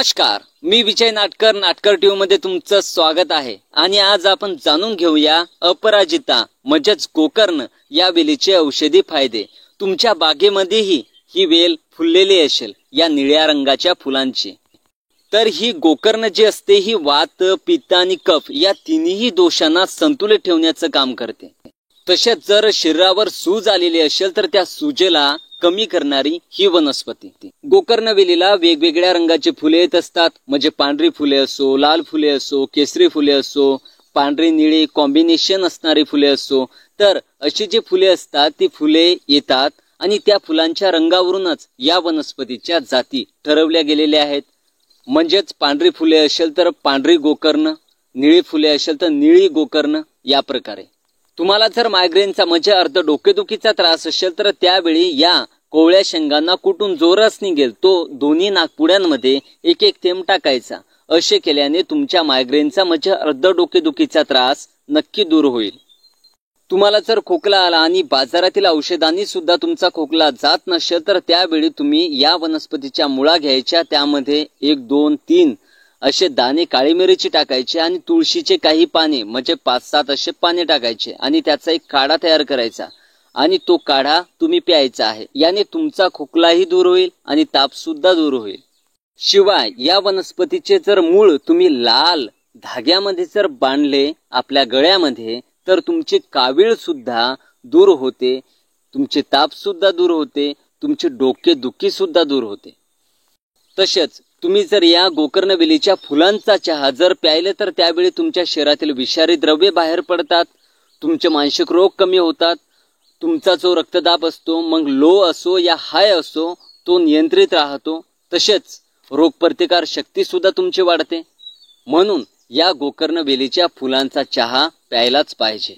नमस्कार, मी विजय नाटकर नाटकर टीव्ही मध्ये तुमचं स्वागत आहे। आणि आज आपण जाणून घेऊया अपराजिता म्हणजेच गोकर्ण या वेलीचे औषधी फायदे। तुमच्या बागेमध्येही ही वेल फुललेली असेल या निळ्या रंगाच्या फुलांची, तर ही गोकर्ण जी असते ही वात, पित्त आणि कफ या तिन्ही दोषांना संतुलित ठेवण्याचं काम करते। तसेच जर शरीरावर सूज आलेली असेल तर त्या सूजेला कमी करणारी ही वनस्पती। गोकर्ण वेलीला वेगवेगळ्या रंगाची फुले येत असतात, म्हणजे पांढरी फुले असो, लाल फुले असो, केसरी फुले असो, पांढरी निळी कॉम्बिनेशन असणारी फुले असो, तर अशी जी फुले असतात ती फुले येतात आणि त्या फुलांच्या रंगावरूनच या वनस्पतीच्या जाती ठरवल्या गेलेल्या आहेत। म्हणजेच पांढरी फुले असेल तर पांढरी गोकर्ण, निळी फुले असेल तर निळी गोकर्ण या प्रकारे। तुम्हाला जर मायग्रेनचा म्हणजे अर्ध डोकेदुखीचा त्रास असेल तर त्यावेळी या कोवळ्या शेंगांना कुटून जो रस निघेल तो दोन्ही नाकपुड्यांमध्ये एक एक थेंब टाकायचा। असे केल्याने तुमच्या मायग्रेनचा म्हणजे अर्ध डोकेदुखीचा त्रास नक्की दूर होईल। तुम्हाला जर खोकला आला आणि बाजारातील औषधांनी सुद्धा तुमचा खोकला जात नसेल तर त्यावेळी तुम्ही या वनस्पतीच्या मुळा घ्यायच्या, त्यामध्ये 1, 2, 3 असे दाणे काळी मिरीची टाकायचे आणि तुळशीचे काही पाने म्हणजे 5-7 असे पाने टाकायचे आणि त्याचा एक काढा तयार करायचा आणि तो काढा तुम्ही प्यायचा आहे। याने तुमचा खोकलाही दूर होईल आणि ताप सुद्धा दूर होईल। शिवाय या वनस्पतीचे जर मूळ तुम्ही लाल धाग्यामध्ये जर बांधले आपल्या गळ्यामध्ये तर तुमची कावीळ सुद्धा दूर होते, तुमचे ताप सुद्धा दूर होते, तुमचे डोकेदुखी सुद्धा दूर होते। तसेच तुम्ही जर या गोकर्ण वेलीच्या फुलांचा चहा जर प्यायले तर त्यावेळी तुमच्या शरीरातील विषारी द्रव्ये बाहेर पडतात, तुमचे मानसिक रोग कमी होतात, तुमचा जो रक्तदाब असतो मग लो असो या हाय असो तो नियंत्रित राहतो। तसेच रोगप्रतिकार शक्ती सुद्धा तुमची वाढते। म्हणून या गोकर्ण वेलीच्या फुलांचा चहा प्यायलाच पाहिजे।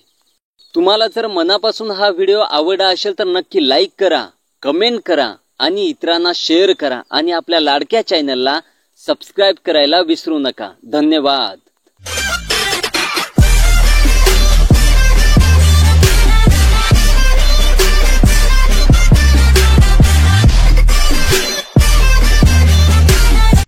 तुम्हाला जर मनापासून हा व्हिडिओ आवडला असेल तर नक्की लाईक करा, कमेंट करा आणि इतरांना शेअर करा आणि आपल्या लाडक्या चॅनलला सबस्क्राइब करायला विसरू नका। धन्यवाद।